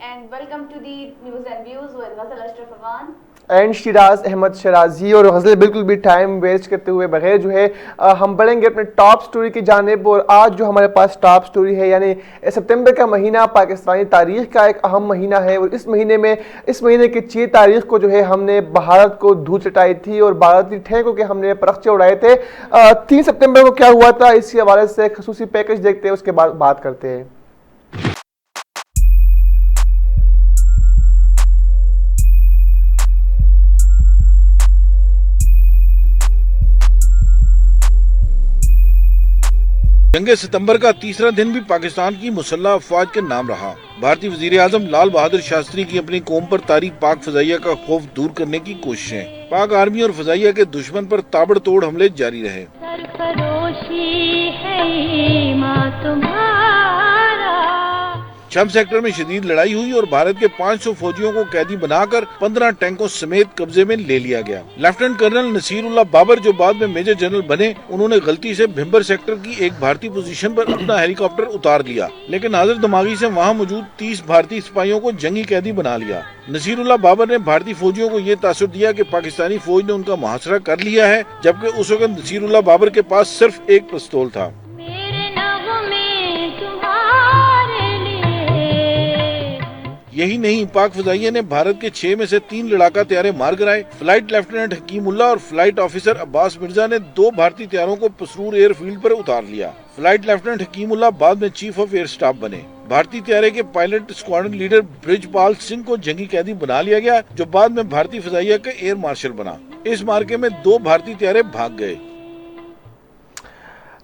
and welcome to the News and Views with Ghazal Ashraf Awan and Shiraz Ahmed Shirazi. और गज़ल बिल्कुल भी time waste करते हुए बगैर जो है हम बढ़ेंगे अपने टॉप स्टोरी की जानिब। और आज जो हमारे पास टॉप स्टोरी है, यानी सितंबर का महीना पाकिस्तानी तारीख का एक अहम महीना है। और इस महीने की 6 तारीख को जो है हमने भारत को धूल चटाई थी और भारतीय ठेकों के हमने परखचे उड़ाए थे। 3 सितंबर को क्या हुआ था, इसी हवाले से खसूसी पैकेज देखते हैं, उसके बाद बात करते हैं। जंगे सितंबर का तीसरा दिन भी पाकिस्तान की मुसल्लह अफवाज के नाम रहा। भारतीय वजीर आजम लाल बहादुर शास्त्री की अपनी कौम पर तारी पाक फजाइया का खौफ दूर करने की कोशिशें। पाक आर्मी और फजाइया के दुश्मन पर ताबड़तोड़ हमले जारी रहे। शम सेक्टर में शदीद लड़ाई हुई और भारत के 500 फौजियों को कैदी बनाकर 15 टैंकों समेत कब्जे में ले लिया गया। लेफ्टिनेंट कर्नल नसीरुल्लाह बाबर, जो बाद में मेजर जनरल बने, उन्होंने गलती से भिम्बर सेक्टर की एक भारतीय पोजीशन पर अपना हेलीकॉप्टर उतार लिया, लेकिन हाजिर दिमागी से वहां मौजूद 30 भारतीय सिपाहियों को जंगी कैदी बना लिया। नसीरुल्लाह बाबर ने भारतीय फौजियों को ये तासुर दिया कि पाकिस्तानी फौज ने उनका मुहासरा कर लिया है, जबकि उस वक्त नसीरुल्लाह बाबर के पास सिर्फ एक पिस्तौल था। यही नहीं, पाक फजाइया ने भारत के 6 में से 3 लड़ाका तैयारे मार गिराए। फ्लाइट लेफ्टिनेंट हकीमुल्लाह और फ्लाइट ऑफिसर अब्बास मिर्जा ने 2 भारतीय तैयारों को पसरूर एयरफील्ड पर उतार लिया। फ्लाइट लेफ्टिनेंट हकीमुल्लाह बाद में चीफ ऑफ एयर स्टाफ बने। भारतीय तैयारे के pilot squadron leader Brijpal Singh को जंगी कैदी बना लिया गया, जो बाद में भारतीय फजाइया का एयर मार्शल बना। इस मार्के में 2 भारतीय तैयारे भाग गए।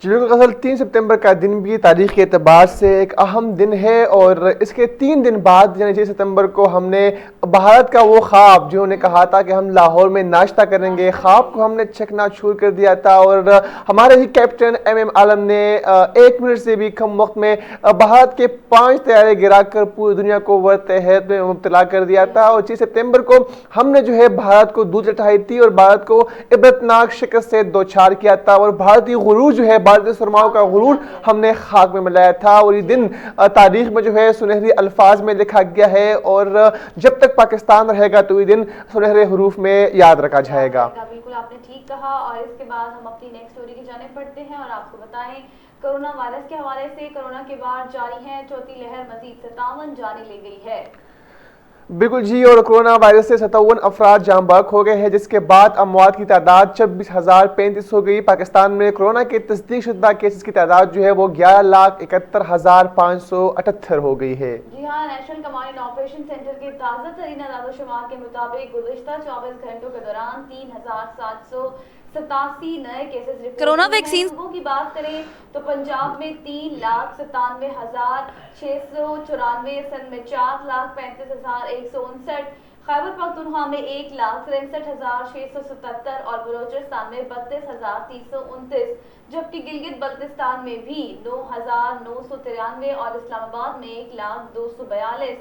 जी बिल्कुल गज़ल, 3 सितंबर का दिन भी तारीख के एतबार से एक अहम दिन है। और इसके 3 दिन बाद यानी 6 सितंबर को हमने भारत का वो ख्वाब जो उन्होंने कहा था कि हम लाहौर में नाश्ता करेंगे, ख्वाब को हमने चकनाचूर कर दिया था। और हमारे ही कैप्टन MM आलम ने 1 मिनट से भी कम वक्त में भारत के 5 तैयारे गिराकर पूरी दुनिया को वतहत में मुब्तला कर दिया था। और 6 सितंबर को हमने जो है भारत को धूल चटाई थी और भारत को इबरतनाक शिकस्त से दोचार किया था। और भारतीय गुरूर जो है, भारतीय सरमाओं का गुरूर हमने खाक में मिलाया था। और ये दिन तारीख में जो है सुनहरी अल्फाज में लिखा गया है और जब तक पाकिस्तान रहेगा तो ये दिन सुनहरे हरूफ में याद रखा जाएगा। बिल्कुल आपने ठीक कहा। और इसके बाद हम अपनी नेक्स्ट स्टोरी की जानिब बढ़ते हैं और आपको बताएं, कोरोना वायरस के हवाले से कोरोना के बाद जारी है चौथी लहर, मजीद 57 जाने ले गई है। बिल्कुल जी, और कोरोना वायरस से 57 अफराद जाँ बहक हो गए हैं, जिसके बाद अमवात की तादाद 26,035 हो गई। पाकिस्तान में कोरोना के तस्दीक शुदा केसेस की तादाद जो है वो 11,71,578 हो गई है। जी हाँ, नेशनल कमांड ऑपरेशन सेंटर के ताज़ा तरीन आदादोशुमार के मुताबिक गुज़िश्ता 24 घंटों के दौरान 3,787 नए केसेस कोरोना वैक्सीन की बात करें तो पंजाब में 3,97,694, सिंध में 4,35,159, खैबर पख्तूनख्वा में 1,63,677 और बलोचिस्तान में 32,329, जबकि गिलगित बल्तिस्तान में भी 9,993 और इस्लामाबाद में 1,02,42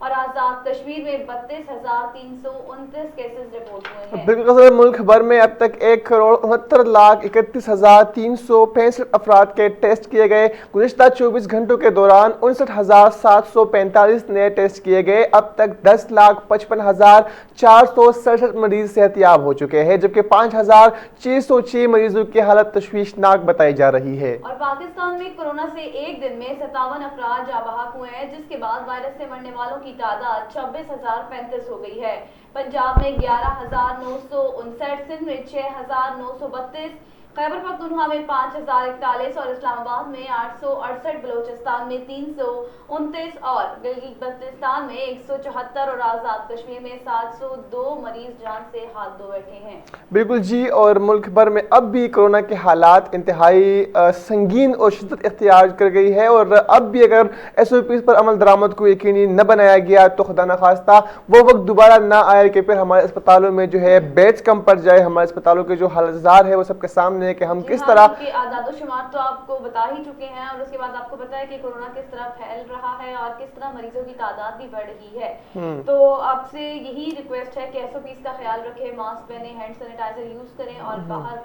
और आजाद कश्मीर में 32,329 केसेस रिपोर्ट हुए हैं। बिल्कुल, मुल्क भर में अब तक 1,69,31,365 अफराद के टेस्ट किए गए। गुज़िश्ता 24 घंटों के दौरान 59,745 नए टेस्ट किए गए। अब तक 10,55,467 मरीज सेहतयाब हो चुके हैं, जबकि 5,606 मरीजों की हालत तशवीशनाक बताई जा रही है। और पाकिस्तान में कोरोना से एक दिन में 57 अफराद जाँ बहक हुए हैं, जिसके बाद वायरस से मरने वालों की तादाद 26,035 हो गई है। पंजाब में 11,959, सिंध में 6,932, खैबर पख्तूनख्वा में 5,041 और इस्लामाबाद में 868, बलोचिस्तान में 329 और गिलगित बल्तिस्तान में 174 और आजाद कश्मीर में 702 मरीज जान से हाथ धो बैठे हैं। बिल्कुल जी, और मुल्क भर में अब भी कोरोना के हालात इंतहाई संगीन और शिद्दत इख्तियार कर गई है। और अब भी अगर SOPs पर अमल दरामद को यकीनी न बनाया गया तो खुदा न खास्ता वो वक्त दोबारा ना आए कि फिर हमारे अस्पतालों में जो है बेड्स कम पड़ जाए, हमारे अस्पतालों के जो हालात है वो सबके सामने सामने कि हम जी किस हाँ, तरह क्योंकि आदाद-ओ-शुमार तो आपको बता ही चुके हैं और उसके बाद आपको पता है कि कोरोना किस तरह फैल रहा है और किस तरह मरीजों की तादाद भी बढ़ रही है। तो आपसे यही रिक्वेस्ट है कि एसओपीज का ख्याल रखें, मास्क पहने, हैंड सैनिटाइजर यूज करें और बाहर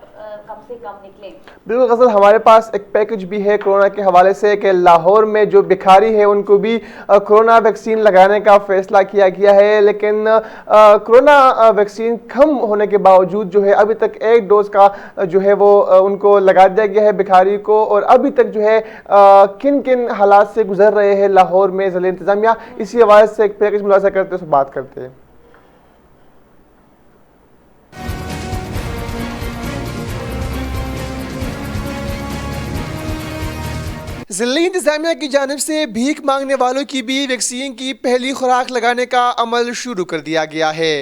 कम से कम निकलें। बिल्कुल गजल, हमारे पास एक पैकेज भी है कोरोना के हवाले से कि लाहौर में जो भिखारी है उनको भी कोरोना वैक्सीन लगाने का फैसला किया गया है, लेकिन कोरोना वैक्सीन कम होने के बावजूद जो है अभी तक एक डोज का जो है वो उनको लगा दिया गया है भिखारी को। और अभी तक जो है किन किन हालात से गुजर रहे हैं लाहौर में ज़िला इंतजामिया, इसी हवाले से एक पैकेज मुलाजा करते हैं, बात करते हैं। ज़िला इंतजामिया की जानिब से भीख मांगने वालों की भी वैक्सीन की पहली खुराक लगाने का अमल शुरू कर दिया गया है।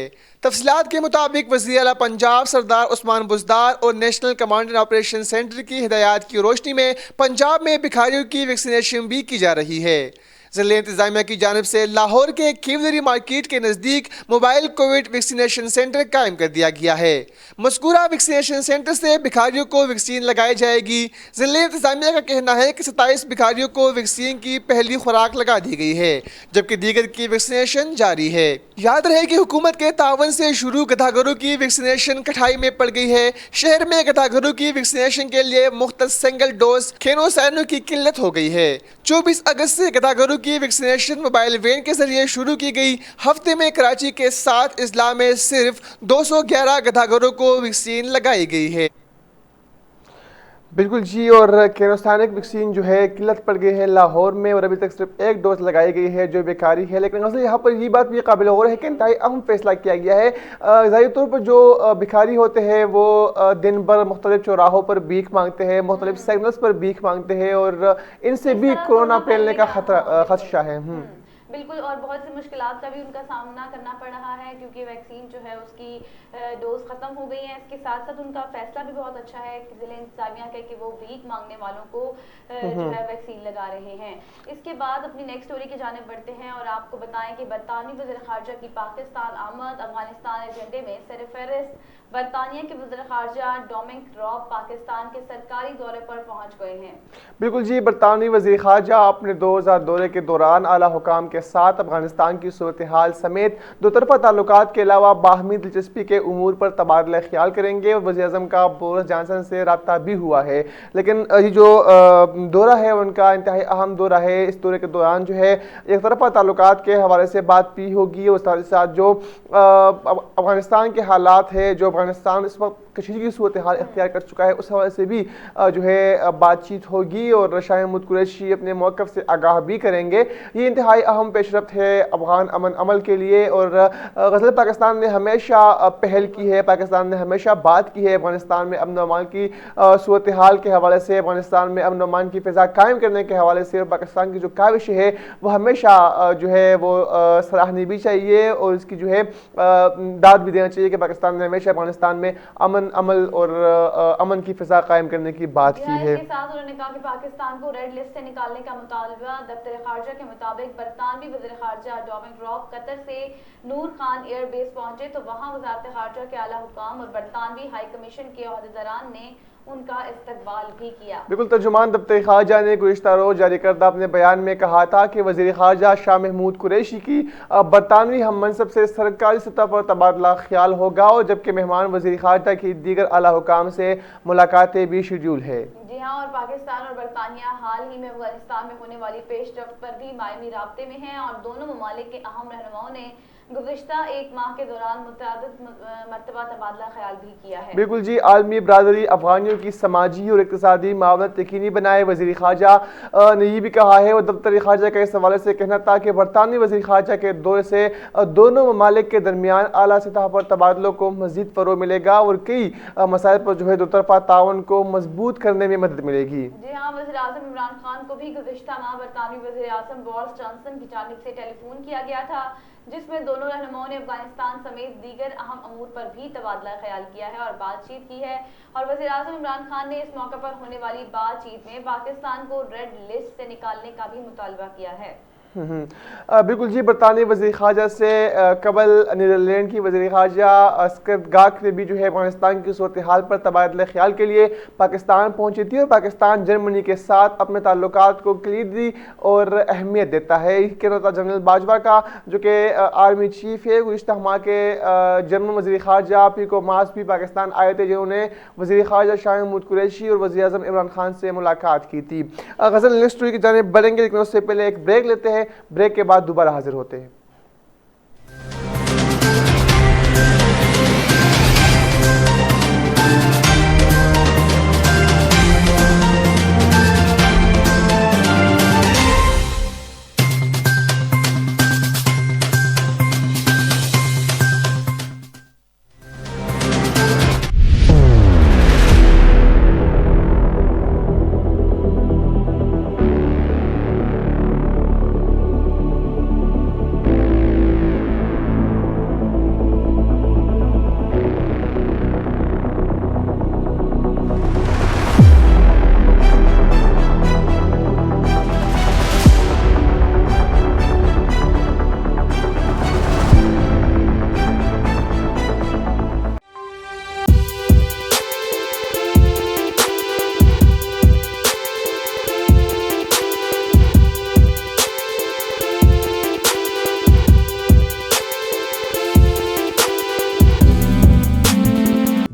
तफसीलात के मुताबिक वज़ीर आला पंजाब सरदार उस्मान बुज़दार और national command and operation centre की हिदायत की रोशनी में पंजाब में भिखारियों की वैक्सीनेशन भी की जा रही है। ज़िला इंतजामिया की जानिब से लाहौर के केवलरी मार्केट के नज़दीक मोबाइल कोविड वैक्सीनेशन सेंटर कायम कर दिया गया है। मज़कूरा वैक्सीनेशन सेंटर से भिखारियों को वैक्सीन लगाई जाएगी। ज़िला इंतजामिया का कहना है कि 27 भिखारियों को वैक्सीन की पहली खुराक लगा दी गई है, जबकि दीगर की वैक्सीनेशन जारी है। याद रहे कि हुकूमत के तावन से शुरू गधाघरों की वैक्सीनेशन कठाई में पड़ गई है। शहर में गधाघरों की वैक्सीनेशन के लिए मुख्तस सिंगल डोज खेनोसाइनो की किल्लत हो गई है। 24 अगस्त से गधाघरों की वैक्सीनेशन मोबाइल वैन के जरिए शुरू की गई। हफ्ते में कराची के 7 अजला में सिर्फ 211 गधाघरों को वैक्सीन लगाई गई है। बिल्कुल जी, और केरोस्टानिक वैक्सीन जो है किल्लत पड़ गई है लाहौर में और अभी तक सिर्फ एक डोज लगाई गई है जो बेकारी है। लेकिन असल यहाँ पर ये बात भी काबिल गौर है कि इंतहाई अहम फैसला किया गया है। ज़ाहिर तौर पर जो भिखारी होते हैं वो दिन भर मुख्तलिफ चौराहों पर भीख मांगते हैं, मुख्तलिफ सिग्नल्स पर भीख मांगते हैं और इनसे भी कोरोना फैलने का खदशा है। बिल्कुल, और बहुत सी मुश्किलात का भी उनका सामना करना पड़ रहा है क्योंकि वैक्सीन जो है उसकी डोज ख़त्म हो गई है। इसके साथ साथ उनका फैसला भी बहुत अच्छा है कि ज़िला इंतजामिया का कि वो भीख मांगने वालों को जो है वैक्सीन लगा रहे हैं। इसके बाद अपनी नेक्स्ट स्टोरी की जानिब बढ़ते हैं और आपको बताएं कि बरतानवी वज़ीर ख़ारजा की पाकिस्तान आमद अफगानिस्तान एजेंडे में सरफहरिस्त बरतानिया के वज़ीर ख़ारजा डोमिनिक रॉब पाकिस्तान के सरकारी दौरे पर पहुँच गए हैं। बिल्कुल जी, बरतानवी वज़ीर ख़ारजा अपने 2000 दौरे के दौरान आला हुकाम के साथ अफगानिस्तान की सूरत हाल समेत दोतरफा ताल्लुकात के अलावा बाहमी दिलचस्पी के उमूर पर तबादला ख्याल करेंगे और वज़ीर आज़म का बोरिस जॉनसन से रब्ता भी हुआ है। लेकिन ये जो दौरा है उनका इंतहाई अहम दौरा है। इस दौरे के दौरान जो है एक तरफा ताल्लुकात के हवाले से बात भी होगी और साथ ही साथ जो अफगानिस्तान के हालात है, जो अफगानिस्तान इस वक्त कशीदगी सूरत हाल इख्तियार कर चुका है, उस हवाले से भी जो है बातचीत होगी और शाह महमूद कुरैशी अपने मौक़िफ़ से आगाह भी करेंगे। ये इंतहाई अहम पेशरफ्त है अफगान अमन अमल के लिए और गज़ल पाकिस्तान ने हमेशा पहल की है, पाकिस्तान ने हमेशा बात की है अफगानिस्तान में अमन अमान की सूरत हाल के हवाले से, अफगानिस्तान में अमन अमान की फ़िज़ा कायम करने के हवाले से। और पाकिस्तान की जो काविश है वो हमेशा जो है वो सराहनी भी चाहिए और इसकी जो है दाद भी देना चाहिए कि पाकिस्तान ने हमेशा अफगानिस्तान में अमन अमल और अमन की फ़िज़ा कायम करने की बात की है। इसके साथ उन्होंने कहा कि पाकिस्तान को रेड लिस्ट से निकालने का मुतालबा। दफ्तर खारजा के मुताबिक बरतानवी वज़ीर खारजा डोमिनिक रॉब कतर से नूर खान एयर बेस पहुंचे तो वहां वज़ारत खारजा के आला हुकाम और बरतानवी हाई कमीशन के ओहदेदारान ने उनका इस्तकबाल भी किया। बिल्कुल, तर्जुमान दफ्तर खारजा ने गुज़िश्ता रोज़ जारी करदा अपने बयान में कहा था कि वज़ीर खारजा शाह महमूद कुरैशी की बरतानवी हम मनसब से सरकारी सतह पर तबादला ख्याल होगा और जबकि मेहमान वज़ीर खारजा की दीगर आला हुकाम से मुलाकातें भी शेड्यूल है। जी हाँ, और पाकिस्तान और बरतानिया हाल ही में अफगानिस्तान में होने वाली पेशरफ्त पर भी मायमी राब्ते में हैं और दोनों ममालिक के अहम रहनुमाओं ने गुज़िश्ता एक माह के दौरान मुतअद्दिद मरतबा तबादला ख्याल भी किया है। बिल्कुल जी, आलमी बरादरी अफगानियों की समाजी और इक़्तिसादी मावनत यकीनी बनाए। वज़ीर ख़ारजा ने यह भी कहा है और दफ्तर ख़ारजा का इस हवाले से कहना था कि बरतानवी वज़ीर ख़ारजा के दौरे से दोनों ममालिक के दरमियान आला सतह पर तबादलों को मज़ीद फ़रोग़ मिलेगा और कई मसाइल पर जो है दोतरफा ताउन को मजबूत करने में मदद मिलेगी। जी हाँ, वज़ीर आज़म इमरान खान को भी गुज़िश्ता माह बरतानवी वज़ीर आज़म बोरिस जॉनसन की जानिब से टेलीफोन किया गया था जिसमें दोनों रहनुमाओं ने अफगानिस्तान समेत दीगर अहम अमूर पर भी तबादला ख्याल किया है और बातचीत की है। और वज़ीर आज़म इमरान खान ने इस मौके पर होने वाली बातचीत में पाकिस्तान को रेड लिस्ट से निकालने का भी मुतालबा किया है। बिल्कुल जी, बरतानी वज़ीर ख़ारजा से कबल नीदरलैंड की वज़ीर ख़ारजा अस्कत गाक ने भी जो है अफ़गानिस्तान की सूरत हाल पर तबादला ख्याल के लिए पाकिस्तान पहुंची थी और पाकिस्तान जर्मनी के साथ अपने ताल्लुकात को कलीदी और अहमियत देता है। कर्नल जनरल बाजवा का जो कि आर्मी चीफ है, गुज़िश्ता माह के जर्मन वज़ीर ख़ारजा पीको मास भी पाकिस्तान आए थे, जिन्होंने वज़ीर ख़ारजा शाह महमूद कुरैशी और वज़ीर आज़म इमरान खान से मुलाकात की थी। गज़ल न्यूज़ स्टोरी की जानिब बढ़ेंगे, लेकिन उससे पहले एक ब्रेक लेते हैं। ब्रेक के बाद दोबारा हाजिर होते हैं।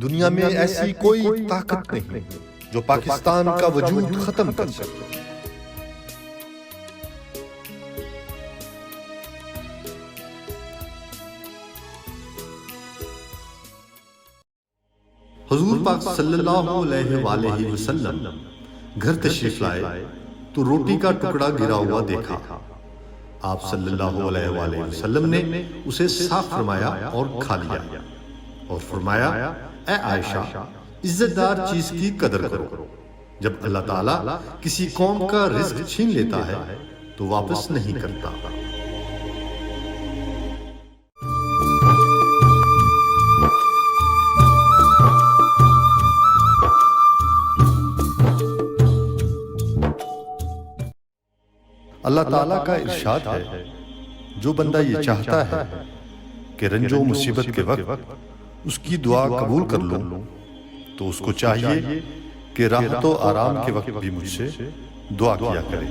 दुनिया में ऐसी कोई ताकत नहीं जो पाकिस्तान का वजूद खत्म कर सके। हुजूर पाक सल्लल्लाहु अलैहि वसल्लम घर तशरीफ लाए तो रोटी का टुकड़ा गिरा हुआ देखा। आप सल्लल्लाहु अलैहि वसल्लम ने उसे साफ फरमाया और खा लिया और फरमाया, ऐ आयशा, इज्जतदार चीज की कदर करो। जब अल्लाह ताला किसी कौम का रिज्क छीन लेता है तो वापस नहीं करता। अल्लाह ताला का इरशाद है, जो बंदा ये चाहता है कि रंजो मुसीबत के वक्त उसकी दुआ कबूल कर लूं, तो उसको चाहिए कि राहत और आराम के वक्त भी मुझसे दुआ किया करे।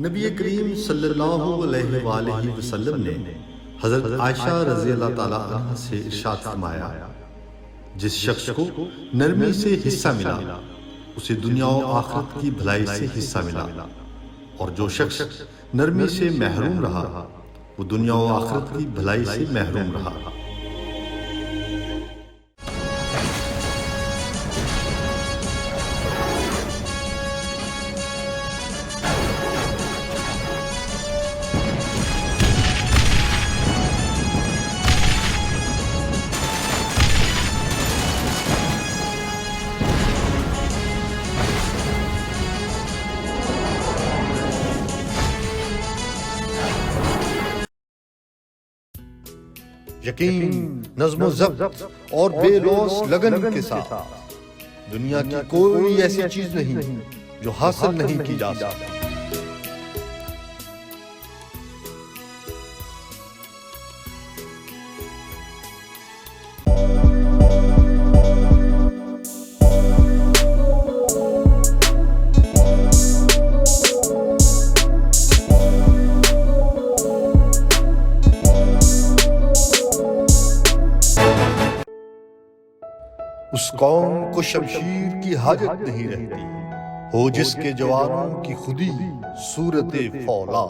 नबी करीम सल्लल्लाहु अलैहि वसल्लम ने हजरत आयशा रज़ी अल्लाह ताला अन्हा से इरशाद फरमाया, जिस शख्स को नरमी से हिस्सा मिला उसे दुनिया और आखिरत की भलाई से हिस्सा मिला, और जो शख्स नरमी से महरूम रहा वो दुनिया और आखिरत की भलाई से महरूम रहा। यकीन, नज़्म ज़ब्त और बेलौस लगन के साथ दुनिया की कोई ऐसी चीज नहीं जो हासिल नहीं की जा सकती। उस कौम को शमशीर की हाजत नहीं रहती, हो जिसके जवानों की खुदी सूरत फौला।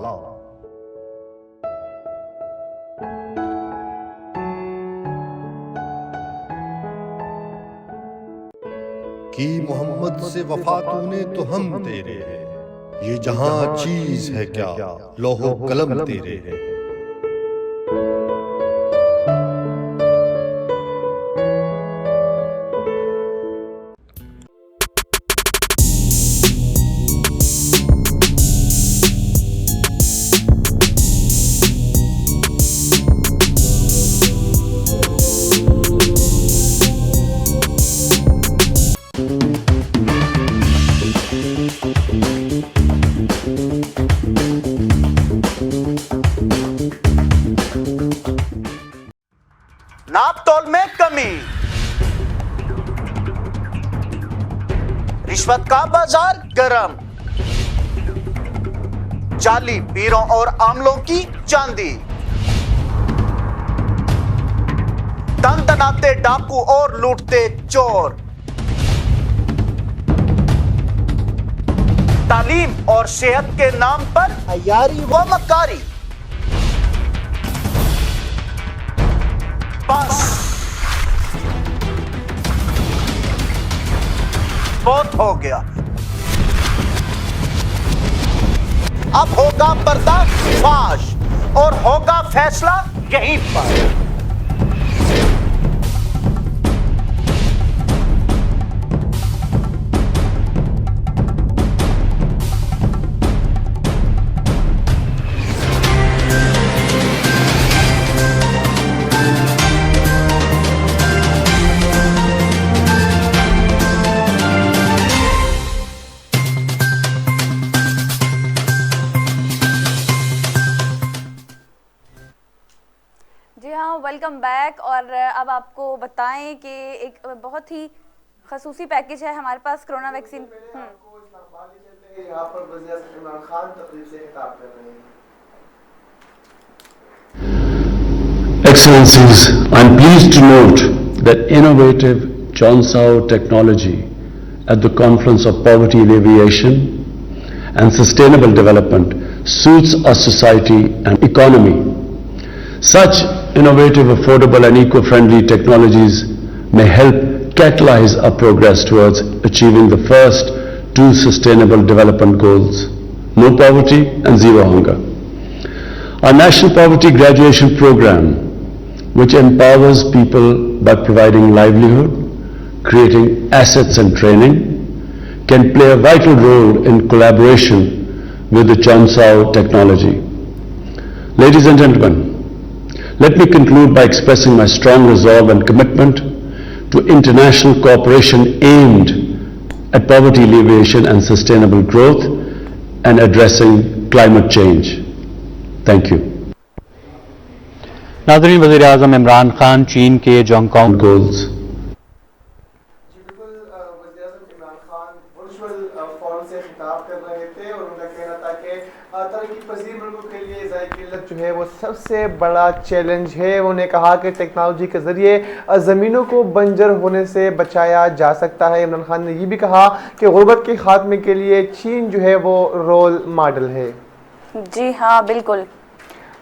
कि मोहम्मद से वफा तूने तो हम तेरे, ये जहां चीज है क्या लौहो कलम तेरे है। रिश्वत का बाजार गरम, जाली पीरों और आमलों की चांदी, तनाते डाकू और लूटते चोर, तालीम और सेहत के नाम पर अयारी व मक्कारी। बस बहुत हो गया, अब होगा पर्दाफाश और होगा फैसला यहीं पर। जी हाँ, वेलकम बैक। और अब आपको बताएं कि एक बहुत ही खसूसी पैकेज है हमारे पास कोरोना वैक्सीन। यहाँ पर वज़ीर-ए-आज़म इमरान खान तकरीब से खिताब कर रहे हैं। Excellencies, I am pleased to note that innovative Chonsao technology at the Conference of Poverty Alleviation and Sustainable Development suits our society and economy. Such innovative, affordable and eco-friendly technologies may help catalyze our progress towards achieving the first two Sustainable Development Goals, no poverty and zero hunger. Our National Poverty Graduation Program, which empowers people by providing livelihood, creating assets and training, can play a vital role in collaboration with the Chonsao technology. Ladies and gentlemen, let me conclude by expressing my strong resolve and commitment to international cooperation aimed at poverty alleviation and sustainable growth and addressing climate change. Thank you. नाज़रीन, वज़ीर-ए-आज़म इमरान खान चीन के जोंगकोंग Goals. जी बिल्कुल, वज़ीर-ए-आज़म Imran Khan virtual forum से खिताब कर रहे थे और उनका कहना था कि तरक्की पजीर मुल्कों के लिए ज़ाय किल्लत जो है वो सबसे बड़ा चैलेंज है। उन्होंने कहा कि टेक्नोलॉजी के ज़रिए ज़मीनों को बंजर होने से बचाया जा सकता है। इमरान खान ने ये भी कहा कि गुर्बत के खात्मे के लिए चीन जो है वो रोल मॉडल है। जी हाँ, बिल्कुल।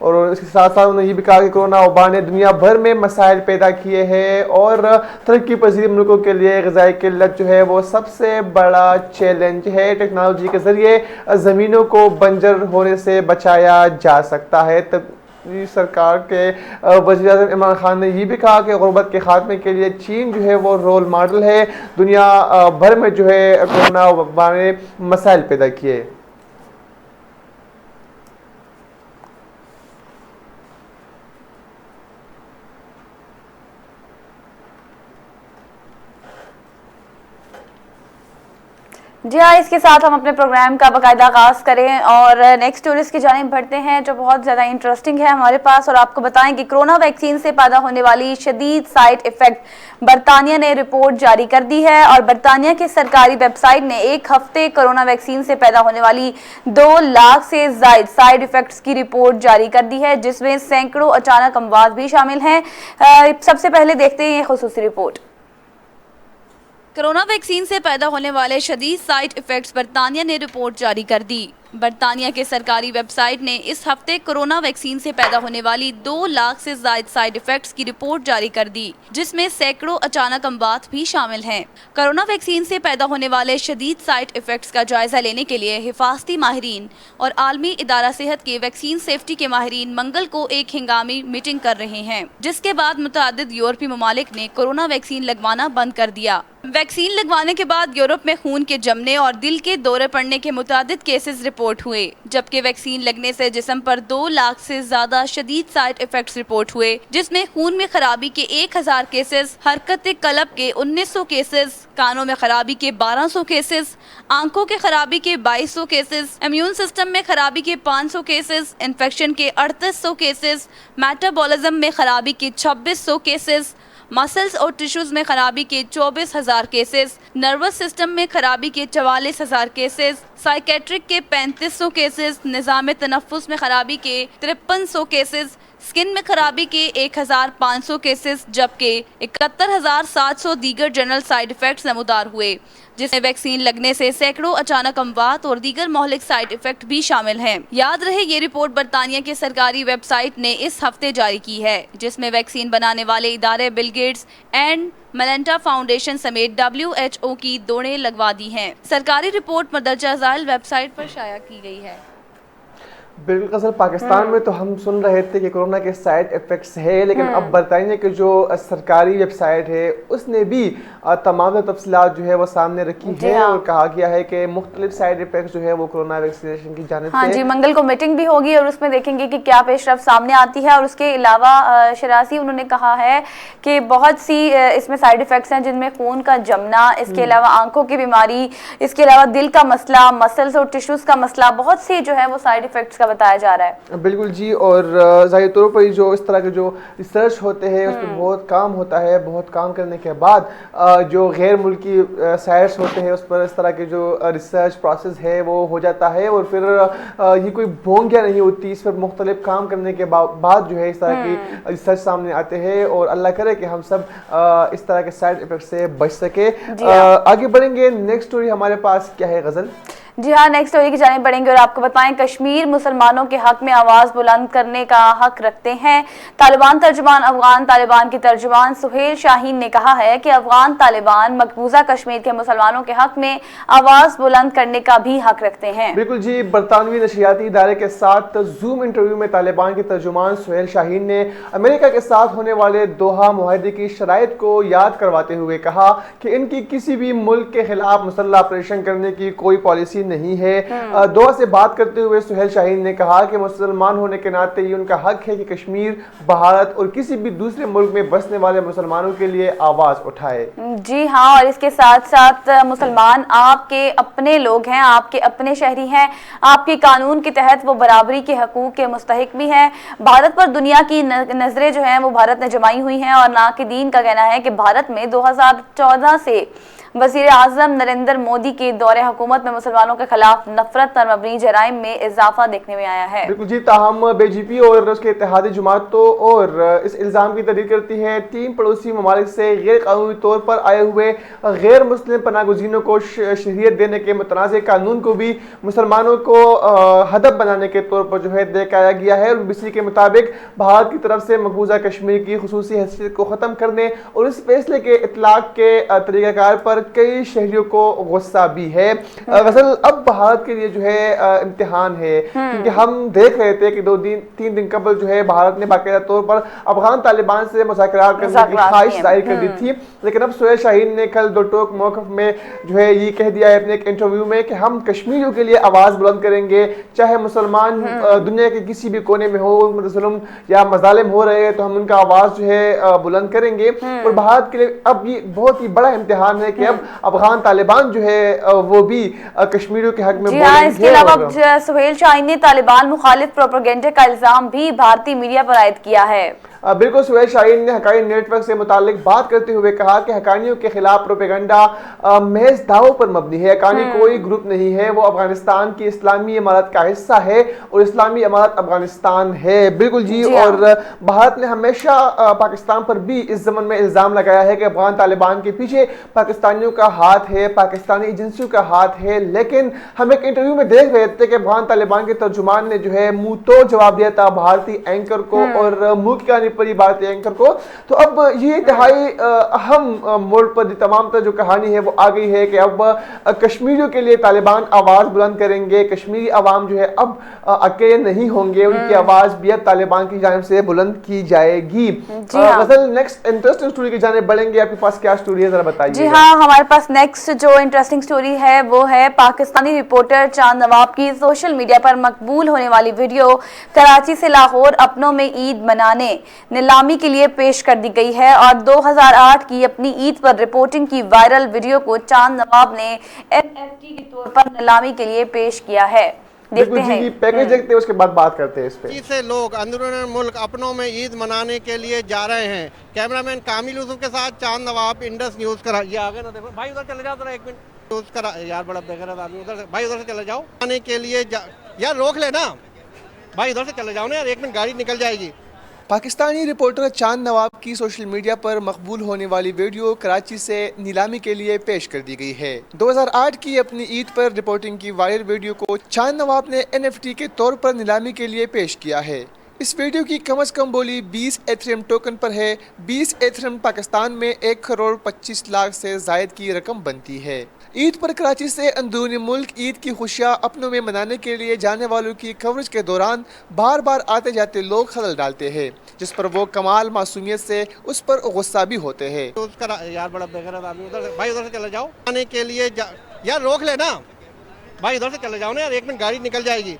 और इसके साथ साथ उन्होंने ये भी कहा कि कोरोना वबा ने दुनिया भर में मसाइल पैदा किए हैं और तरक्की पजीर मुल्कों के लिए ग़िज़ाई किल्लत जो है वो सबसे बड़ा चैलेंज है। टेक्नोलॉजी के ज़रिए ज़मीनों को बंजर होने से बचाया जा सकता है। तब सरकार के वज़ीर-ए-आज़म इमरान खान ने ये भी कहा कि गुर्बत के खात्मे के लिए चीन जो है वो रोल मॉडल है। दुनिया भर में जो है कोरोना वबा ने मसाइल पैदा किए। जी हाँ, इसके साथ हम अपने प्रोग्राम का बाकायदा आगाज़ करें और नेक्स्ट स्टोरीज की जानिब बढ़ते हैं जो बहुत ज़्यादा इंटरेस्टिंग है हमारे पास। और आपको बताएं कि कोरोना वैक्सीन से पैदा होने वाली शदीद साइड इफ़ेक्ट बरतानिया ने रिपोर्ट जारी कर दी है। और बरतानिया के सरकारी वेबसाइट ने एक हफ्ते कोरोना वैक्सीन से पैदा होने वाली 2 लाख से ज़ायद साइड इफ़ेक्ट्स की रिपोर्ट जारी कर दी है, जिसमें सैकड़ों अचानक अमवात भी शामिल हैं। सबसे पहले देखते हैं ये खुसूसी रिपोर्ट। कोरोना वैक्सीन से पैदा होने वाले शदीद साइड इफेक्ट्स बरतानिया ने रिपोर्ट जारी कर दी। बरतानिया के सरकारी वेबसाइट ने इस हफ्ते कोरोना वैक्सीन से पैदा होने वाली 2 लाख से ज़ायद साइड इफेक्ट्स की रिपोर्ट जारी कर दी, जिसमें सैकड़ों अचानक अमवात भी शामिल हैं। कोरोना वैक्सीन से पैदा होने वाले शदीद साइड इफेक्ट्स का जायजा लेने के लिए हिफाजती माहिरीन और आलमी इदारा सेहत के वैक्सीन सेफ्टी के माहिरीन मंगल को एक हिंगामी मीटिंग कर रहे हैं, जिसके बाद मुतअद्दिद यूरोपीय ममालिक ने कोरोना वैक्सीन लगवाना बंद कर दिया। वैक्सीन लगवाने के बाद यूरोप में खून के जमने और दिल के दौरे पड़ने के मुतअद्दिद केसेस रिपोर्ट हुए, जबकि वैक्सीन लगने से जिस्म पर 2 लाख से ज्यादा शदीद साइड इफेक्ट्स रिपोर्ट हुए, जिसमें खून में खराबी के 1000 केसेस, हरकत कलब के 1900 केसेस, कानों में खराबी के 1200 केसेस, आंखों के खराबी के 2200 केसेस, इम्यून सिस्टम में खराबी के 500 केसेस, इन्फेक्शन के 3800 केसेस, मेटाबॉलिज्म में खराबी के 2600 केसेस, मसल्स और टिश्यूज में खराबी के 24,000 केसेस, नर्वस सिस्टम में खराबी के 44,000 केसेस, साइकेट्रिक के 3500 केसेस, निज़ाम तनफ्फुस में खराबी के 5300 केसेस, स्किन में खराबी के 1,500 केसेस, जबकि 71,700 दीगर जनरल साइड इफेक्ट्स नमूदार हुए, जिसमें वैक्सीन लगने से सैकड़ों अचानक अमवात और दीगर मौलिक साइड इफेक्ट भी शामिल हैं। याद रहे, ये रिपोर्ट बरतानिया की सरकारी वेबसाइट ने इस हफ्ते जारी की है, जिसमें वैक्सीन बनाने वाले इदारे बिल गेट्स एंड मेलेंटा फाउंडेशन समेत WHO की दौड़ें लगवा दी हैं। सरकारी रिपोर्ट मदरजा ज़ाइल वेबसाइट पर शाया की गई है। बिल्कुल गज़ल, पाकिस्तान में तो हम सुन रहे थे कि कोरोना के साइड इफ़ेक्ट्स है, लेकिन अब बरतानिया की जो सरकारी वेबसाइट है उसने भी तमाम तफसीलात जो है वो सामने रखी है और कहा गया है कि मुख्तलिफ साइड इफ़ेक्ट्स जो है वो कोरोना वैक्सीनेशन की जानिब से। जी, मंगल को मीटिंग भी होगी और उसमें देखेंगे कि क्या पेशरफ सामने आती है। और उसके अलावा शरासी उन्होंने कहा है कि बहुत सी इसमें साइड इफ़ेक्ट्स हैं, जिनमें खून का जमना, इसके अलावा आंखों की बीमारी, इसके अलावा दिल का मसला, मसल्स और टिश्यूज़ का मसला, बहुत सी जो है वो साइड इफ़ेक्ट्स बताया जा रहा है। बिल्कुल जी, और ज़ाहिर तौर पर जो इस तरह के जो रिसर्च होते हैं उस पर बहुत काम होता है। बहुत काम करने के बाद जो गैर मुल्की साइट्स होते हैं उस पर इस तरह के जो रिसर्च प्रोसेस है वो हो जाता है और फिर ये कोई भोंगिया नहीं होती। इस पर मुख्तलिफ काम करने के बाद जो है इस तरह की रिसर्च सामने आते हैं और अल्लाह करे कि हम सब इस तरह के साइड इफेक्ट से बच सके। आगे बढ़ेंगे, नेक्स्ट स्टोरी हमारे पास क्या है गज़ल? जी हाँ, नेक्स्ट स्टोरी की जाने पड़ेंगे और आपको बताएं, कश्मीर मुसलमानों के हक में आवाज़ बुलंद करने का हक रखते हैं। तालिबान तर्जुमान अफगान तालिबान के तर्जुमान सुहेल शाहीन ने कहा है कि अफगान तालिबान मकबूजा कश्मीर के मुसलमानों के हक में आवाज़ बुलंद करने का भी हक रखते हैं। बिल्कुल जी, बरतानवी नशियाती इदारे के साथ जूम इंटरव्यू में तालिबान के तर्जुमान सुहेल शाहीन ने अमेरिका के साथ होने वाले दोहा मुआहदे की शराइत को याद करवाते हुए कहा कि इनकी किसी भी मुल्क के खिलाफ मुसल्लह ऑपरेशन करने की कोई पॉलिसी नहीं है। दोहा से बात करते हुए सुहेल शाहीन ने कहा कि मुसलमान होने के नाते ये उनका हक है कि कश्मीर, भारत और किसी भी दूसरे मुल्क में बसने वाले मुसलमानों के लिए आवाज उठाए। जी हाँ, और इसके साथ साथ मुसलमान आपके अपने लोग हैं, आपके अपने शहरी हैं, आपके कानून के तहत वो बराबरी के हकूक के मुस्तहिक भी हैं। भारत पर दुनिया की नजरें जो हैं वो भारत ने जमाई हुई हैं और नाक़िदीन का कहना है कि भारत में 2014 से वज़ीर आज़म नरेंद्र मोदी के दौरे हुकूमत में मुसलमानों के खिलाफ नफरत पर मबनी जराइम में इजाफा देखने में आया है। बिल्कुल जी, ताहम बीजेपी और उसके इत्तेहादी जमातों और इस इल्ज़ाम की तहरीर करती है 3 पड़ोसी ममालिक से गैर कानूनी तौर पर आए हुए गैर मुस्लिम पनागुज़ीनों को शहरियत देने के मुतनाज़ कानून को भी मुसलमानों को हदफ बनाने के तौर पर जो है देखाया गया है। और इसी के मुताबिक भारत की तरफ से मकबूजा कश्मीर की खुसूसी हैसियत को ख़त्म करने और इस फैसले के इतलाक़ के तरीक़ाकार पर कई शहरियों को गुस्सा भी है। गज़ल, अब भारत के लिए जो है इम्तिहान है, क्योंकि हम देख रहे थे कि 2-3 दिन कबल जो है भारत ने बाकायदा तौर पर अफगान तालिबान से मुज़ाकरात करने की ख्वाहिश जाहिर कर दी थी, लेकिन अब सुहेल शाहीन ने कल 2 टोक मौक़िफ़ में जो है ये कह दिया है अपने एक इंटरव्यू में कि हम कश्मीरियों के लिए आवाज़ बुलंद करेंगे, चाहे मुसलमान दुनिया के किसी भी कोने में हो, जुल्म या मज़ालिम हो रहे हैं तो हम उनका आवाज़ जो है बुलंद करेंगे। और भारत के लिए अब ये बहुत ही बड़ा इम्तिहान है कि अब अफगान तालिबान जो है वो भी कश्मीरियों के हक में बोलेंगे। इसके अलावा सुहेल शाहीन ने तालिबान मुखालिफ प्रोपेगेंडा का इल्जाम भी भारतीय मीडिया पर आयद किया है। बिल्कुल, सुहेल शाहीन ने हक़ानी नेटवर्क से मुताल्लिक बात करते हुए कहा कि हक़ानियों के खिलाफ प्रोपेगेंडा महज दावों पर मबनी है। हक़ानी कोई ग्रुप नहीं है, वो अफगानिस्तान की इस्लामी इमारत का हिस्सा है और इस्लामी इमारत अफगानिस्तान है। बिल्कुल जी, और भारत ने हमेशा पाकिस्तान पर भी इस ज़मन में इल्ज़ाम लगाया है कि अफगान तालिबान के पीछे पाकिस्तानियों का हाथ है, पाकिस्तानी एजेंसियों का हाथ है। लेकिन हम एक इंटरव्यू में देख रहे थे कि अफगान तालिबान के तर्जुमान ने जो है मुंह तो जवाब दिया था भारतीय एंकर को और मुंह की पर भारतीय एंकर को। तो अब ये इंतहाई अहम मोड़ पर तमाम जो कहानी है वो आ गई है कि अब कश्मीरियों के लिए तालिबान आवाज बुलंद करेंगे। कश्मीरी अवाम जो है अब अकेले नहीं होंगे, उनकी आवाज भी अब तालिबान की जानिब से बुलंद की जाएगी। गज़ल, नेक्स्ट इंटरेस्टिंग स्टोरी की जानिब बढ़ेंगे। आपके पास क्या स्टोरी है, जरा बताइए। जी हाँ, हमारे पास नेक्स्ट जो इंटरेस्टिंग स्टोरी है वो है पाकिस्तानी रिपोर्टर चांद नवाब की सोशल मीडिया पर मकबूल होने वाली वीडियो कराची से लाहौर अपनों में ईद मनाने नीलामी के लिए पेश कर दी गई है। और 2008 की अपनी ईद पर रिपोर्टिंग की वायरल वीडियो को चांद नवाब ने NFT के तौर पर नीलामी के लिए पेश किया है। बिल्कुल जी, हैं। पैकेज देखते हैं उसके बाद बात करते हैं इस पे। से लोग अंदरूनी मुल्क अपनों में ईद मनाने के लिए जा रहे हैं। कैमरामैन कामिल यूसुफ के साथ चांद नवाब, इंडस न्यूज करा। ये आगे ना देखो भाई, उधर चले जाओ जरा 1 मिनट। न्यूज करा यार, बड़ा बेगैरत आदमी। उधर से भाई, उधर से चले जाओ। आने के लिए यार रोक लेना भाई, उधर से चले जाओ ना यार, 1 मिनट गाड़ी निकल जाएगी। पाकिस्तानी रिपोर्टर चांद नवाब की सोशल मीडिया पर मकबूल होने वाली वीडियो कराची से नीलामी के लिए पेश कर दी गई है। 2008 की अपनी ईद पर रिपोर्टिंग की वायरल वीडियो को चांद नवाब ने NFT के तौर पर नीलामी के लिए पेश किया है। इस वीडियो की कम से कम बोली 20 एथेरियम टोकन पर है। 20 एथेरियम पाकिस्तान में 1,25,00,000 से जायद की रकम बनती है। ईद पर कराची से अंदरूनी मुल्क ईद की खुशियाँ अपनों में मनाने के लिए जाने वालों की कवरेज के दौरान बार बार आते जाते लोग खलल डालते हैं, जिस पर वो कमाल मासूमियत से उस पर गुस्सा भी होते हैं। यार बड़ा बेगैरत आदमी। उधर से भाई, उधर से चले जाओ। आने के लिए यार रोक लेना भाई, उधर से चले जाओ ना यार, 1 मिनट गाड़ी निकल जाएगी।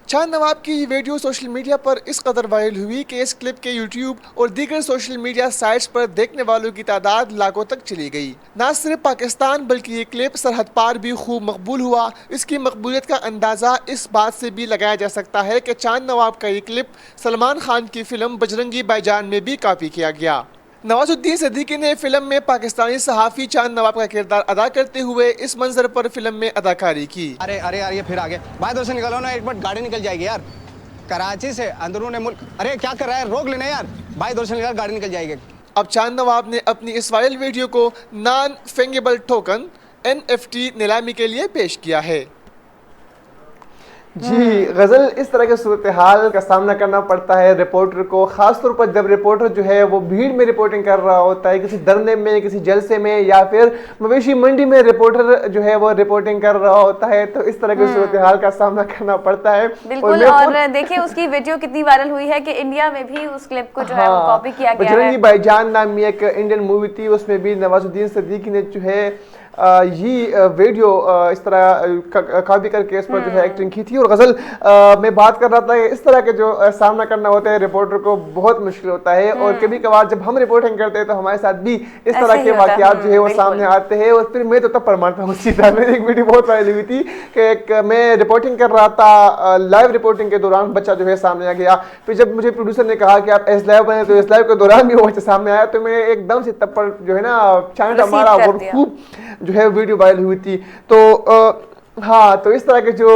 चांद नवाब की ये वीडियो सोशल मीडिया पर इस कदर वायरल हुई कि इस क्लिप के यूट्यूब और दीगर सोशल मीडिया साइट्स पर देखने वालों की तादाद लाखों तक चली गई। न सिर्फ पाकिस्तान बल्कि ये क्लिप सरहद पार भी खूब मकबूल हुआ। इसकी मकबूलियत का अंदाज़ा इस बात से भी लगाया जा सकता है कि चांद नवाब का ये क्लिप सलमान खान की फिल्म बजरंगी भाईजान में भी कॉपी किया गया। नवाजुद्दीन सिद्दीकी ने फिल्म में पाकिस्तानी सहाफ़ी चांद नवाब का किरदार अदा करते हुए इस मंजर पर फिल्म में अदाकारी की। अरे अरे यार, ये फिर आगे भाई, उधर से निकलो ना, 1 मिनट गाड़ी निकल जाएगी यार। कराची से अंदरूनी मुल्क, अरे क्या कर रहा है, रोक लेना यार भाई, उधर से निकल, गाड़ी निकल जाएगी। अब चांद नवाब ने अपनी इस वायरल वीडियो को नॉन फंगेबल टोकन NFT नीलामी के लिए पेश किया है। जी, गजल इस तरह के सूरत हाल का सामना करना पड़ता है रिपोर्टर को, खासतौर पर जब रिपोर्टर जो है वो भीड़ में रिपोर्टिंग कर रहा होता है, किसी धरने में, किसी जलसे में, या फिर मवेशी मंडी में रिपोर्टर जो है वो रिपोर्टिंग कर रहा होता है, तो इस तरह के सूरत हाल का सामना करना पड़ता है। बिल्कुल, और देखिए उसकी वीडियो कितनी वायरल हुई है कि इंडिया में भी उस क्लिप को जो है वो कॉपी किया गया है। बजरंगी भाईजान नामी एक इंडियन मूवी थी, उसमें भी नवाजुद्दीन सिद्दीकी ने जो है ये वीडियो इस तरह कॉपी करके इस पर जो है एक्टिंग की थी। और गजल मैं बात कर रहा था कि इस तरह के जो सामना करना होता है रिपोर्टर को बहुत मुश्किल होता है, और कभी कभार जब हम रिपोर्टिंग करते हैं तो हमारे साथ भी इस तरह के वाकयात जो है वो सामने आते हैं, और फिर मैं तो तब मानता हूँ उसी तरह। मेरी एक वीडियो बहुत वायरल हुई थी कि मैं रिपोर्टिंग कर रहा था, लाइव रिपोर्टिंग के दौरान बच्चा जो है सामने आ गया। फिर जब मुझे प्रोड्यूसर ने कहा कि आप एस लाइव बने, तो एस लाइव के दौरान भी वो बच्चा सामने आया, तो मैं एकदम से तब पर जो है ना चांद मारा और खूब जो है वीडियो वायरल हुई थी। तो हाँ, तो इस तरह के जो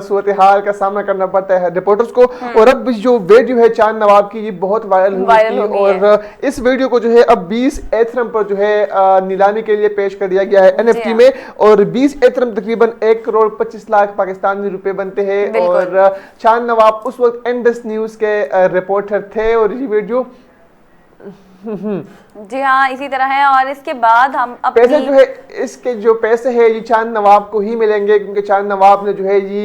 सूरत हाल का सामना करना पड़ता है रिपोर्टर्स को। और अब जो वीडियो है चांद नवाब की, ये बहुत वायरल हुई थी, और इस वीडियो को जो है अब 20 एथेरियम पर जो है नीलामी के लिए पेश कर दिया गया है NFT में, और 20 एथेरियम तकरीबन 1,25,00,000 पाकिस्तानी रुपए बनते हैं। और चांद नवाब उस वक्त इंडस न्यूज के रिपोर्टर थे, और ये वीडियो जी हाँ इसी तरह है। और इसके बाद हम पैसे जो है, इसके जो पैसे है ये चांद नवाब को ही मिलेंगे, क्योंकि चांद नवाब ने जो है ये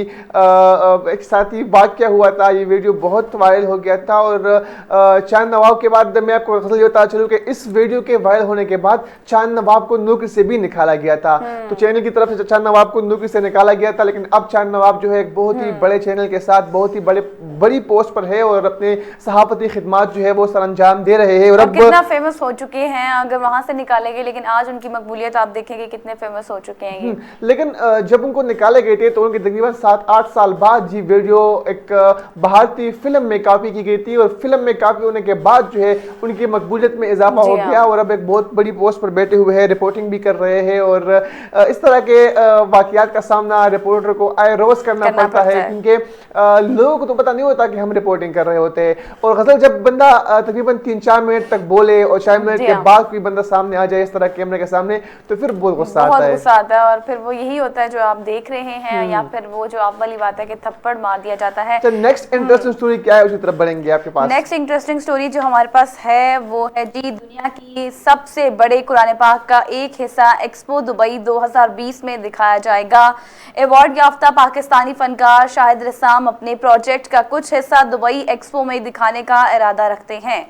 एक साथ ही वाक़या हुआ था, ये वीडियो बहुत वायरल हो गया था। और चांद नवाब के बाद मैं आपको गजल ये बता चलूँ कि इस वीडियो के वायरल होने के बाद चांद नवाब को नौकरी से भी निकाला गया था। तो चैनल की तरफ से चांद नवाब को नौकरी से निकाला गया था, लेकिन अब चांद नवाब जो है एक बहुत ही बड़े चैनल के साथ बहुत ही बड़ी पोस्ट पर है, और अपने सहाफती खिदमात जो है वो सर अंजाम दे रहे हैं। और अब कितना फेमस हो चुके हैं अगर वहां से निकाले गए, लेकिन आज उनकी मकबूलियत आप देखेंगे कितने फेमस हो चुके हैं ये। लेकिन जब उनको निकाले गए थे तो उनके तकरीबन 7-8 साल बाद ये वीडियो एक भारतीय फिल्म में कॉपी की गई थी, और फिल्म में कॉपी होने के बाद जो है उनकी मकबूलियत में इजाफा हो गया, और अब एक बहुत बड़ी पोस्ट पर बैठे हुए हैं, रिपोर्टिंग भी कर रहे हैं। और इस तरह के वाकयात का सामना रिपोर्टर को आए रोज करना पड़ता है, क्योंकि लोगों को तो पता नहीं होता कि हम रिपोर्टिंग कर रहे होते हैं। और गजल जब बंदा तकरीबन 3-4 मिनट तक बोले और 4 मिनट के बाद कोई बंदा सामने आ जाए इस तरह कैमरे के सामने, तो फिर बहुत गुस्सा आता है। और फिर वो यही होता है जो आप देख रहे हैं, या फिर वो जो आप वाली बात है कि थप्पड़ मार दिया जाता है। तो नेक्स्ट इंटरेस्टिंग स्टोरी क्या है, उसी तरफ बढ़ेंगे आपके पास। नेक्स्ट इंटरेस्टिंग स्टोरी जो हमारे पास है वो है जी दुनिया की सबसे बड़े कुरान पाक का एक हिस्सा एक्सपो दुबई 2020 में दिखाया जाएगा। अवार्ड याफ्ता पाकिस्तानी फनकार शाहिद रसाम अपने प्रोजेक्ट का कुछ हिस्सा दुबई एक्सपो में दिखाने का इरादा रखते हैं।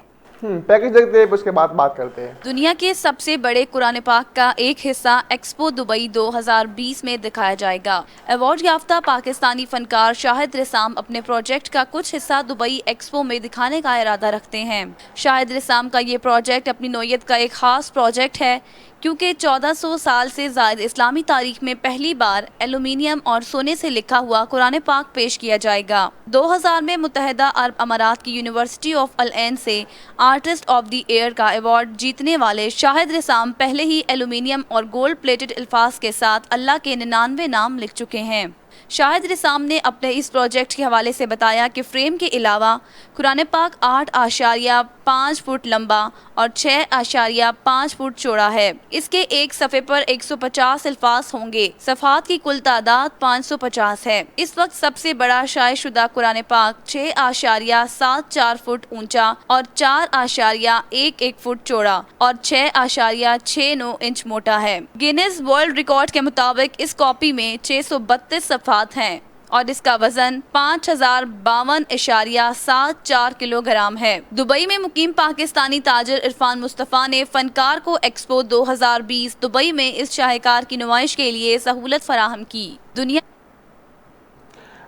पैकेज देखते हैं, उसके बाद बात करते हैं। दुनिया के सबसे बड़े कुरान पाक का एक हिस्सा एक्सपो दुबई 2020 में दिखाया जाएगा। अवार्ड याफ्ता पाकिस्तानी फनकार शाहिद रसाम अपने प्रोजेक्ट का कुछ हिस्सा दुबई एक्सपो में दिखाने का इरादा रखते हैं। शाहिद रसाम का ये प्रोजेक्ट अपनी नौयत का एक खास प्रोजेक्ट है। क्योंकि 1400 साल से ज़ायद इस्लामी तारीख में पहली बार एल्यूमिनियम और सोने से लिखा हुआ कुरान पाक पेश किया जाएगा। 2000 में मुत्तहिदा अरब अमारात की यूनिवर्सिटी ऑफ अल ऐन से आर्टिस्ट ऑफ द ईयर का अवार्ड जीतने वाले शाहिद रिसाम पहले ही एल्यूमिनियम और गोल्ड प्लेटेड अल्फाज के साथ अल्लाह के 99 नाम लिख चुके हैं। शाहिद रिसाम ने अपने इस प्रोजेक्ट के हवाले से बताया कि फ्रेम के अलावा कुरान पाक 8.5 फुट लंबा और 6.5 फुट चौड़ा है। इसके एक सफ़े पर 150 अल्फाज होंगे। सफ़हात की कुल तादाद 550 है। इस वक्त सबसे बड़ा शायशुदा कुरान पाक 6.74 फुट ऊंचा और 4.11 फुट चौड़ा और 6.69 इंच मोटा है। गिनीज वर्ल्ड रिकॉर्ड के मुताबिक इस कॉपी में 632 सफ़हात हैं और इसका वजन 5052.74 किलोग्राम है। दुबई में मुकीम पाकिस्तानी ताजिर इरफान मुस्तफ़ा ने फनकार को एक्सपो 2020 दुबई में इस शाहकार की नुमाइश के लिए सहूलत फराहम की। दुनिया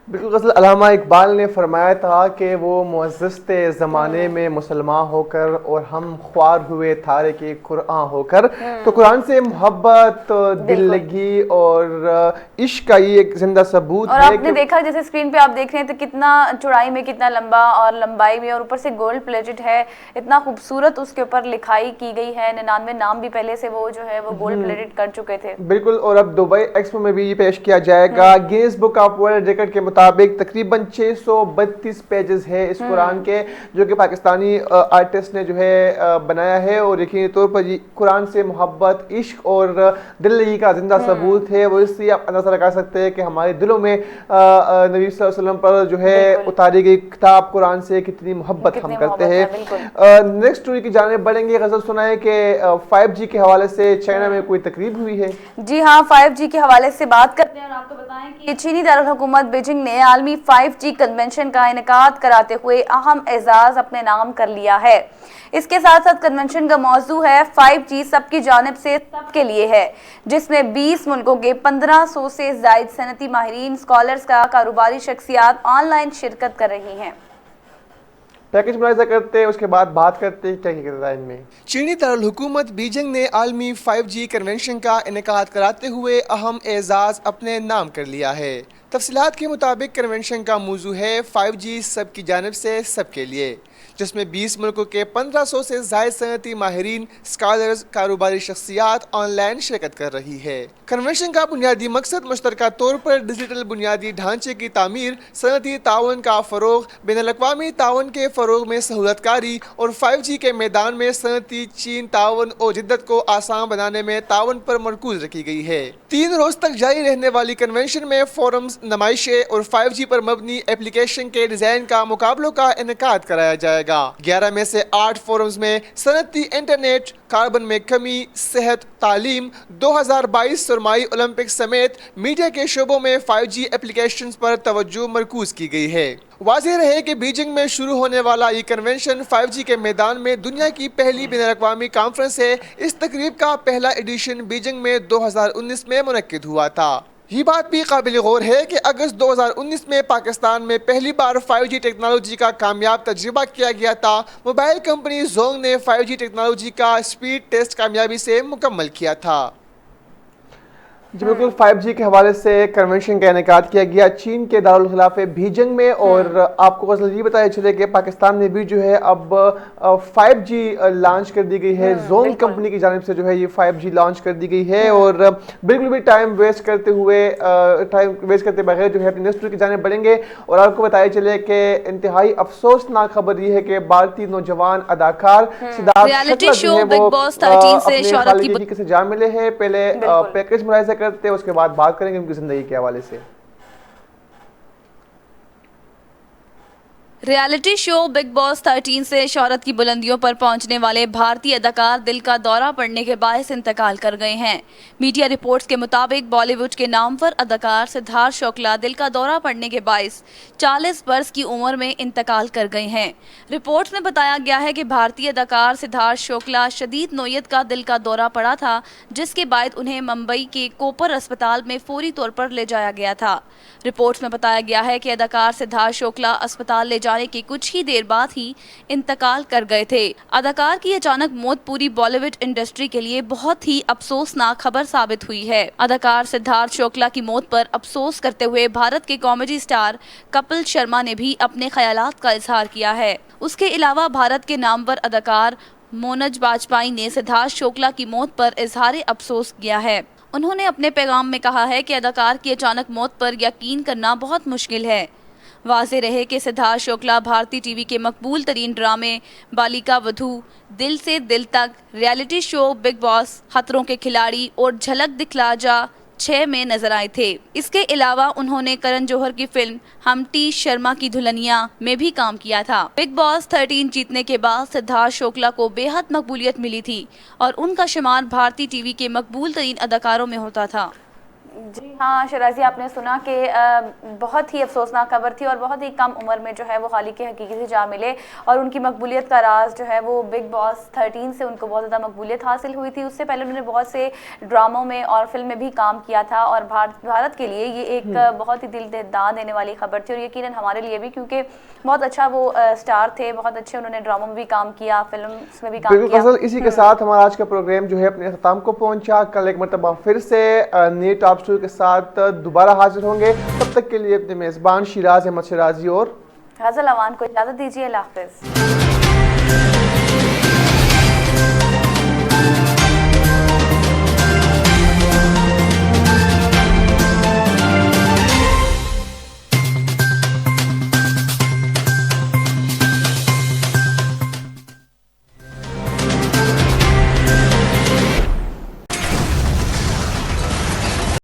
बिल्कुल गज़ल अल्लामा इकबाल ने फरमाया था कि वो मुअज़्ज़िज़ ज़माने में मुसलमान होकर और हम ख्वार हुए थारे के कुरान होकर। तो कुरान से मोहब्बत, दिल लगी और इश्क का ये एक जिंदा सबूत और है। आपने देखा जैसे स्क्रीन पे आप देख रहे हैं तो कितना चौड़ाई में कितना लंबा और लंबाई में और ऊपर से गोल्ड प्लेटेड है। इतना खूबसूरत उसके ऊपर लिखाई की गई है। 99 नाम भी पहले से वो जो है वो गोल्ड प्लेटेड कर चुके थे। बिल्कुल। और अब दुबई एक्सपो में भी ये पेश किया जाएगा। Guinness book of world record के मुताबिक तकरीबन 632 पेजेस है इस कुरान के, जो कि पाकिस्तानी आर्टिस्ट ने जो है बनाया है। और यकीनी तौर पर कुरान से मोहब्बत, इश्क और दिल लगी का जिंदा सबूत है। वो इसलिए आप अंदाजा लगा सकते हैं कि हमारे दिलों में नबी सल्लल्लाहु अलैहि वसल्लम पर जो है उतारी गई किताब कुरान से कितनी मोहब्बत हम करते हैं। नेक्स्ट स्टोरी की जाने बढ़ेंगे। गजल सुनाए कि 5G के हवाले से चाइना में कोई तकरीब हुई है। जी हाँ, 5G के हवाले से बात करते हैं और आपको बताएं कि चीनी दारुल हुकूमत बीजिंग ने आलमी 5G कन्वेंशन का इनेकाद कराते हुए अहम एजाज अपने नाम कर लिया है। इसके साथ साथ कन्वेंशन का मौजू है 5G सबकी जानिब से सबके लिए है, जिसमें 20 मुल्कों के 1500 से जायद सनती माहिरीन, स्कॉलर्स का कारोबारी शख्सियात ऑनलाइन शिरकत कर रही हैं। पैकेज मुलाहिजा करते हैं, उसके बाद बात करते हैं क्या क्या इनमें। चीनी दारुल हुकूमत बीजिंग ने आलमी 5G कन्वेंशन का इनेकाद कराते हुए अहम एजाज अपने नाम कर लिया है। तफसीलात के मुताबिक कन्वेंशन का मौजू है 5G सबकी जानिब से सबके लिए, जिसमें 20 मुल्कों के 1500 से ज़ायद सनती माहिरीन, स्कॉलर्स, कारोबारी शख्सियात ऑनलाइन शिरकत कर रही है। कन्वेंशन का बुनियादी मकसद मुश्तरका तौर पर डिजिटल बुनियादी ढांचे की तामीर, सनती ताउन का फ़रोग, बैनुल-अक़वामी ताउन के फ़रोग में सहूलतकारी और 5G के मैदान में सनती चीन ताउन और जिद्दत को आसान बनाने में ताउन पर मरकूज रखी गई है। 3 रोज़ तक जारी रहने वाली कन्वेंशन में फोरम्स, नुमाइशें और 5G पर मबनी एप्लीकेशन के डिज़ाइन का मुकाबलों का इनेकाद कराया जाएगा। 11 में से 8 फोरम्स में सनती इंटरनेट, कार्बन में कमी, सेहत, तालीम, 2022 सरमाई ओलंपिक समेत मीडिया के शोबों में 5G एप्लीकेशंस पर तवज्जो मरकूज की गई है। वाज़ेह रहे कि बीजिंग में शुरू होने वाला ये कन्वेंशन 5G के मैदान में दुनिया की पहली बैनुल-अक़वामी कॉन्फ्रेंस है। इस तकरीब का पहला एडिशन बीजिंग में 2019 में मुनक्किद हुआ था। ये बात भी काबिल गौर है कि अगस्त 2019 में पाकिस्तान में पहली बार 5G टेक्नोलॉजी का कामयाब तजुर्बा किया गया था। मोबाइल कंपनी जोंग ने 5G टेक्नोलॉजी का स्पीड टेस्ट कामयाबी से मुकम्मल किया था। जी बिल्कुल। 5G के हवाले से कन्वेंशन का इनेकाद किया गया चीन के दारुल खिलाफे बीजिंग में। और आपको गज़ल ये बताया चले कि पाकिस्तान में भी जो है अब 5G लॉन्च कर दी गई है। जोंग कंपनी की जानिब से जो है ये 5G लॉन्च कर दी गई है। और बिल्कुल भी टाइम वेस्ट करते बगैर जो है अपनी नेक्स्ट की जानिब बढ़ेंगे। और आपको बताया चले कि इंतहाई अफसोसनाक खबर ये है कि भारतीय नौजवान अदाकार रियलिटी शो बिग बॉस 13 से शोहरत की जा मिले हैं। पहले पैकेज मुलाहिजा करते हैं, उसके बाद बात करेंगे उनकी जिंदगी के हवाले से। रियलिटी शो बिग बॉस 13 से शोहरत की बुलंदियों पर पहुंचने वाले भारतीय अदाकार दिल का दौरा पड़ने के बायस इंतकाल कर गए हैं। मीडिया रिपोर्ट्स के मुताबिक बॉलीवुड के नामवर अदाकार सिद्धार्थ शुक्ला दिल का दौरा पड़ने के बायस 40 वर्ष की उम्र में इंतकाल कर गए हैं। रिपोर्ट्स में बताया गया है कि भारतीय अदाकार सिद्धार्थ शुक्ला शदीद नोयत का दिल का दौरा पड़ा था, जिसके बाद उन्हें मुंबई के कोपर अस्पताल में फौरी तौर पर ले जाया गया था। रिपोर्ट्स में बताया गया है कि अदाकार सिद्धार्थ शुक्ला अस्पताल ले जाने के कुछ ही देर बाद ही इंतकाल कर गए थे। अदाकार की अचानक मौत पूरी बॉलीवुड इंडस्ट्री के लिए बहुत ही अफसोसनाक खबर साबित हुई है। अदाकार सिद्धार्थ शुक्ला की मौत पर अफसोस करते हुए भारत के कॉमेडी स्टार कपिल शर्मा ने भी अपने ख्यालात का इजहार किया है। उसके अलावा भारत के नामवर अदाकार मोनज बाजपेयी ने सिद्धार्थ शुक्ला की मौत पर इजहार अफसोस किया है। उन्होंने अपने पैगाम में कहा है कि अदाकार की अचानक मौत पर यकीन करना बहुत मुश्किल है। वाज़ेह रहे कि सिद्धार्थ शुक्ला भारतीय टीवी के मकबूल तरीन ड्रामे बालिका वधू, दिल से दिल तक, रियलिटी शो बिग बॉस, खतरों के खिलाड़ी और झलक दिखला जा 6 में नजर आए थे। इसके अलावा उन्होंने करण जौहर की फिल्म हम टी शर्मा की दुल्हनिया में भी काम किया था। बिग बॉस 13 जीतने के बाद सिद्धार्थ शुक्ला को बेहद मकबूलियत मिली थी और उनका शुमार भारतीय टीवी के मकबूल तरीन अदाकारों में होता था। जी हाँ शराजी, आपने सुना कि बहुत ही अफसोसनाक खबर थी और बहुत ही कम उम्र में जो है वो खालिक हकीकी से जा मिले और उनकी मकबूलियत का राज जो है वो बिग बॉस 13 से उनको बहुत ज़्यादा मकबूलियत हासिल हुई थी। उससे पहले उन्होंने बहुत से ड्रामों में और फिल्म में भी काम किया था और भारत के लिए ये एक बहुत ही दिल दहला देने वाली खबर थी और यकीनन हमारे लिए भी, क्योंकि बहुत अच्छा वो स्टार थे, बहुत अच्छे उन्होंने ड्रामों में भी काम किया, फिल्म में भी काम किया। इसी के साथ हमारा आज का प्रोग्राम जो है अपने अख्ताम को पहुंचा। कल एक मरतबा फिर से नई टॉप स्टोरी के साथ दोबारा हाजिर होंगे। तब तक के लिए अपने मेजबान शिराज अहमद शिराजी और गजल अवान को इजाजत दीजिए। अल्लाह हाफिज।